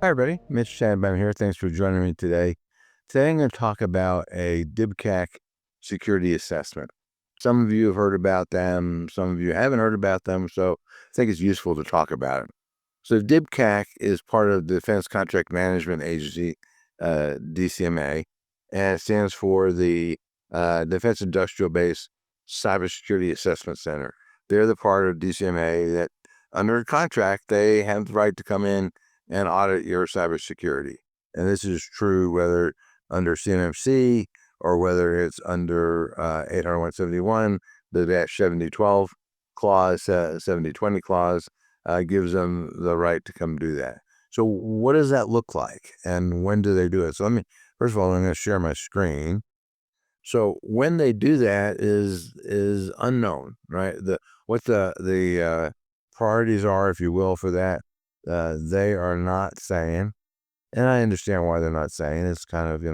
Hi, everybody. Mitch here. Thanks for joining me today. Today, I'm going to talk about a DIBCAC Security Assessment. Some of you have heard about them. Some of you haven't heard about them. So I think it's useful to talk about it. So DIBCAC is part of the Defense Contract Management Agency, DCMA, and it stands for the Defense Industrial Base Cybersecurity Assessment Center. They're the part of DCMA that, under a contract, they have the right to come in and audit your cybersecurity. And this is true whether under CMMC or whether it's under 80171, the -7012 clause, 7020 clause gives them the right to come do that. So what does that look like and when do they do it? So first of all, I'm going to share my screen. So when they do that is unknown, right? What the priorities are, if you will, for that. They are not saying, and I understand why they're not saying. It's kind of,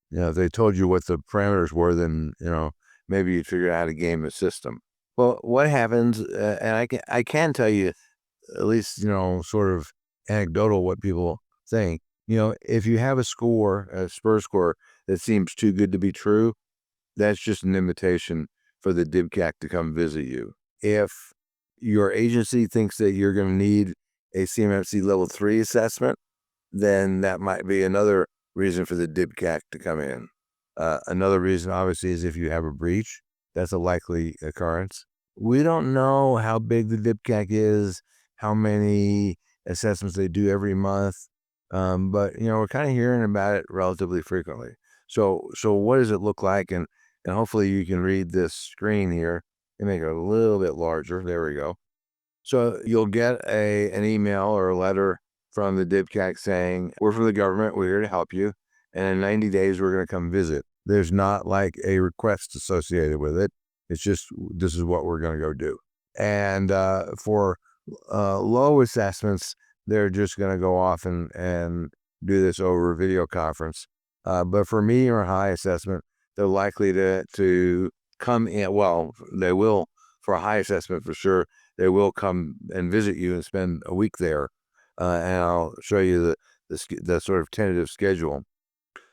if they told you what the parameters were, then, maybe you'd figure out how to game the system. Well, what happens, and I can tell you, at least, sort of anecdotal what people think. If you have a score, a SPUR score, that seems too good to be true, that's just an invitation for the DIBCAC to come visit you. If your agency thinks that you're going to need a CMMC level 3 assessment, then that might be another reason for the DIBCAC to come in. Another reason, obviously, is if you have a breach. That's a likely occurrence. We don't know how big the DIBCAC is, how many assessments they do every month, but we're kind of hearing about it relatively frequently. So what does it look like? And hopefully you can read this screen here and make it a little bit larger. There we go. So you'll get an email or a letter from the DIBCAC saying, we're from the government, we're here to help you, and in 90 days we're going to come visit. There's not like a request associated with it. It's just, this is what we're going to go do. And for low assessments, they're just going to go off and do this over a video conference. But for medium or high assessment, they're likely to come in. Well, they will, for a high assessment for sure, they will come and visit you and spend a week there. And I'll show you the sort of tentative schedule.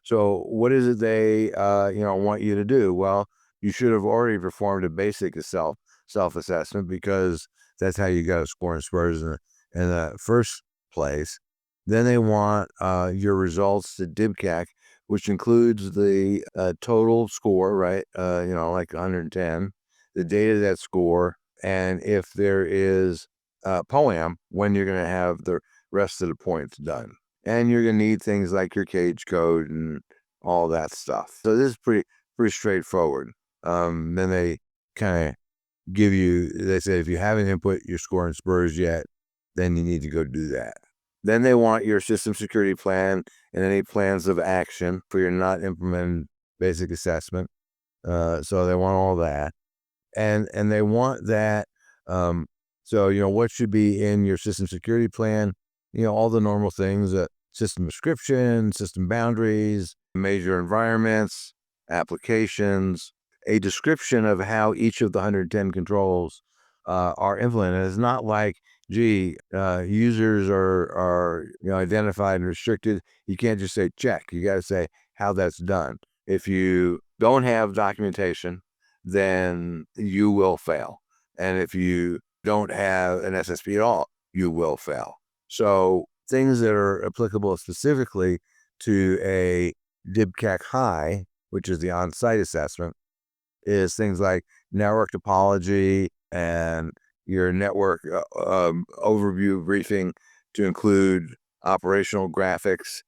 So what is it they want you to do? Well, you should have already performed a basic self-assessment, because that's how you got a score in SPURS in the first place. Then they want your results to DIBCAC, which includes the total score, right? Like 110, the date of that score, and if there is POAM, when you're going to have the rest of the points done. And you're going to need things like your cage code and all that stuff. So this is pretty straightforward. Then they kind of give you, they say, if you haven't input your score in SPURS yet, then you need to go do that. Then they want your system security plan and any plans of action for your not implemented basic assessment. So they want all that. And they want that. So, what should be in your system security plan? All the normal things, system description, system boundaries, major environments, applications, a description of how each of the 110 controls are implemented. It's not like, users are identified and restricted. You can't just say check. You got to say how that's done. If you don't have documentation, then you will fail. And if you don't have an SSP at all, you will fail. So things that are applicable specifically to a DIBCAC high, which is the on-site assessment, is things like network topology and your network overview briefing to include operational graphics,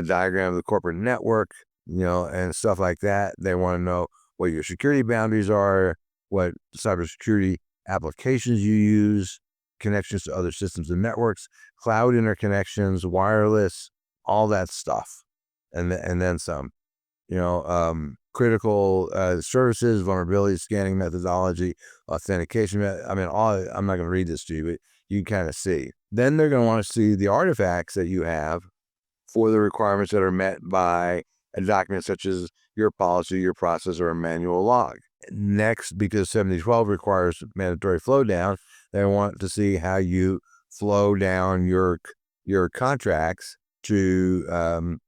diagram of the corporate network, and stuff like that. They want to know what your security boundaries are, what cybersecurity applications you use, connections to other systems and networks, cloud interconnections, wireless, all that stuff, and then some. Critical services, vulnerability scanning methodology, authentication. I'm not going to read this to you, but you can kind of see. Then they're going to want to see the artifacts that you have for the requirements that are met by a document such as your policy, your process, or a manual log. Next, because 7012 requires mandatory flow down, they want to see how you flow down your contracts to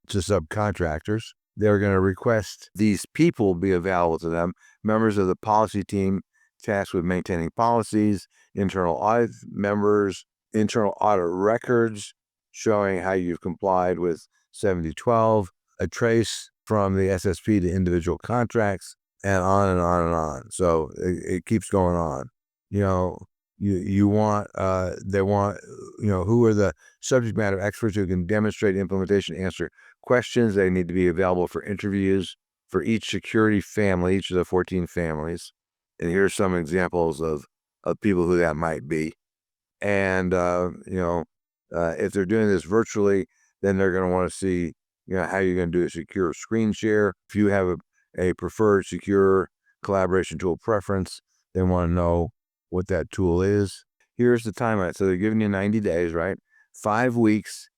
subcontractors. They're going to request these people be available to them, members of the policy team tasked with maintaining policies, internal audit members, internal audit records showing how you've complied with 7012, a trace from the SSP to individual contracts, and on and on and on. So it keeps going on. You want, they want, who are the subject matter experts who can demonstrate implementation, answer questions. They need to be available for interviews for each security family, each of the 14 families. And here's some examples of people who that might be. And, if they're doing this virtually, then they're going to want to see, how you're going to do a secure screen share. If you have a preferred secure collaboration tool preference, they want to know what that tool is. Here's the timeline. So they're giving you 90 days, right? 5 weeks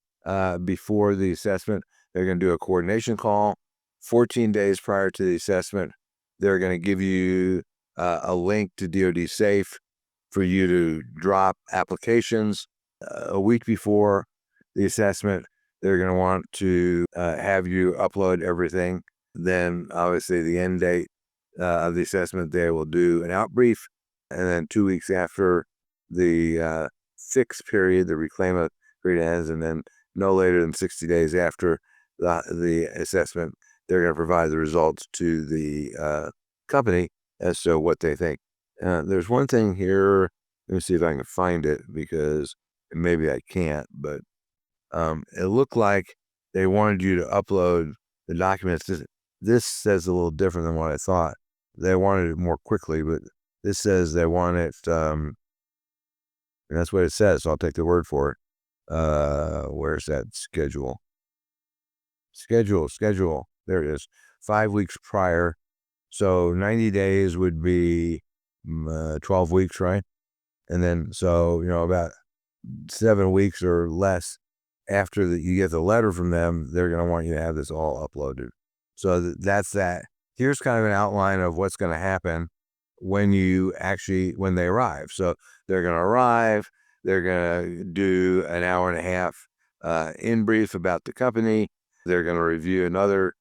before the assessment, they're going to do a coordination call. 14 days prior to the assessment, they're going to give you a link to DoD Safe for you to drop applications. A week before the assessment, they're going to want to have you upload everything. Then, obviously, the end date of the assessment, they will do an outbrief. And then 2 weeks after the fix period, the reclaim period ends, and then no later than 60 days after the assessment, they're going to provide the results to the company as to what they think. There's one thing here. Let me see if I can find it, because maybe I can't, but it looked like they wanted you to upload the documents. This says a little different than what I thought. They wanted it more quickly, but this says they want it, and that's what it says, so I'll take the word for it. Where's that schedule? Schedule. There it is. 5 weeks prior. So 90 days would be 12 weeks, right? And then, so, about 7 weeks or less after you get the letter from them, they're going to want you to have this all uploaded. So that's that. Here's kind of an outline of what's going to happen when they arrive. So they're going to arrive, they're going to do an hour and a half in brief about the company. They're going to review another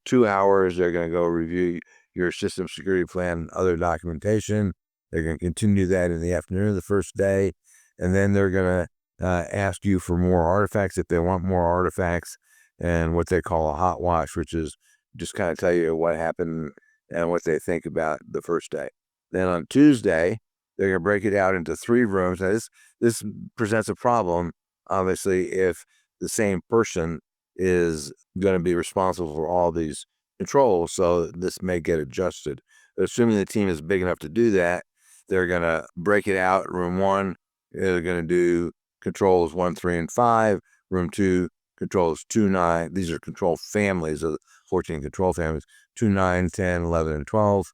2 hours. They're going to go review your system security plan and other documentation. They're going to continue that in the afternoon of the first day. And then they're going to ask you for more artifacts if they want more artifacts, and what they call a hot wash, which is just kind of tell you what happened and what they think about the first day. Then on Tuesday, they're going to break it out into 3 rooms. Now, this presents a problem, obviously, if the same person is going to be responsible for all these controls, so this may get adjusted. Assuming the team is big enough to do that, they're going to break it out. Room 1, they're going to do controls 1, 3, and 5. Room 2, controls 2, 9. These are control families of 14 control families. 2, 9, 10, 11, and 12.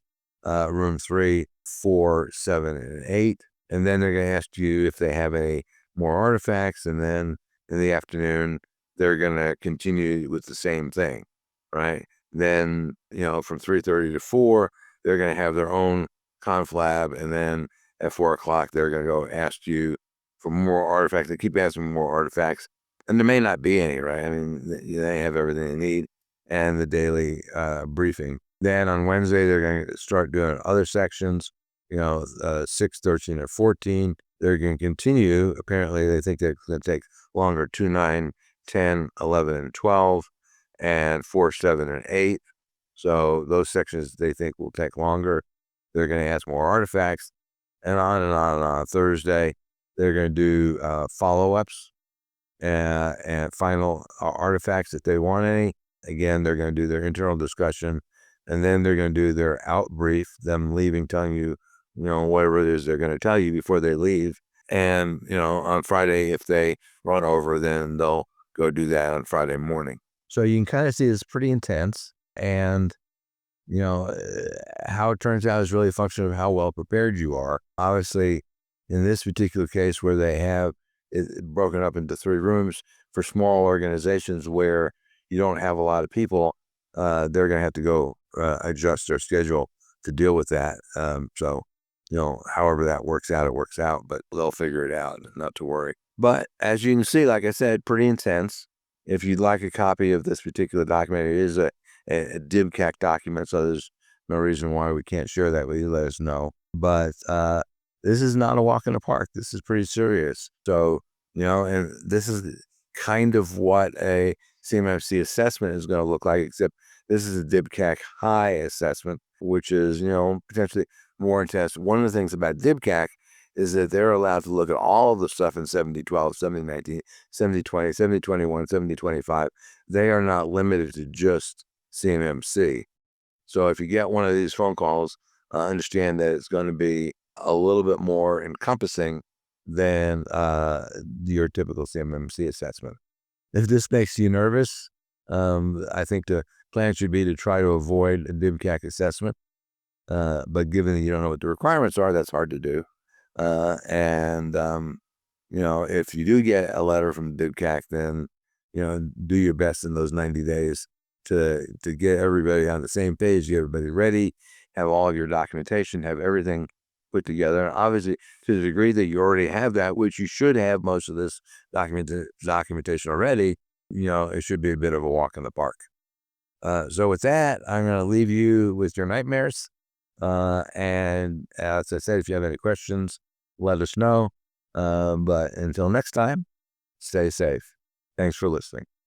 Room 3, 4, 7, and 8. And then they're going to ask you if they have any more artifacts. And then in the afternoon, they're going to continue with the same thing, right? Then, from 3:30 to 4, they're going to have their own conflab. And then at 4 o'clock, they're going to go ask you for more artifacts. They keep asking more artifacts. And there may not be any, right? I mean, they have everything they need and the daily briefing. Then on Wednesday, they're going to start doing other sections, 6, 13, or 14. They're going to continue. Apparently, they think they're going to take longer: 2, 9, 10, 11, and 12, and 4, 7, and 8. So those sections they think will take longer. They're going to ask more artifacts, and on and on and on. Thursday, they're going to do follow-ups and final artifacts if they want any. Again, they're going to do their internal discussion, and then they're going to do their out brief, them leaving, telling you, whatever it is they're going to tell you before they leave. And, on Friday, if they run over, then they'll go do that on Friday morning. So you can kind of see it's pretty intense, and, how it turns out is really a function of how well prepared you are. Obviously, in this particular case where they have it broken up into 3 rooms for small organizations where you don't have a lot of people, they're going to have to go adjust their schedule to deal with that. So, however that works out, it works out, but they'll figure it out, not to worry. But as you can see, like I said, pretty intense. If you'd like a copy of this particular document, it is a DIBCAC document, so there's no reason why we can't share that with you. Let us know. But this is not a walk in the park. This is pretty serious. So, and this is kind of what a CMMC assessment is going to look like, except this is a DIBCAC high assessment, which is, potentially more intense. One of the things about DIBCAC is that they're allowed to look at all of the stuff in 7012, 7019, 7020, 7021, 7025. They are not limited to just CMMC. So if you get one of these phone calls, understand that it's going to be a little bit more encompassing than your typical CMMC assessment. If this makes you nervous, I think the plan should be to try to avoid a DIBCAC assessment. But given that you don't know what the requirements are, that's hard to do. If you do get a letter from DIBCAC, then, do your best in those 90 days to get everybody on the same page, get everybody ready, have all of your documentation, have everything put together. And obviously, to the degree that you already have that, which you should have most of this documentation already, it should be a bit of a walk in the park. So with that, I'm going to leave you with your nightmares. And as I said, if you have any questions, let us know. But until next time, stay safe. Thanks for listening.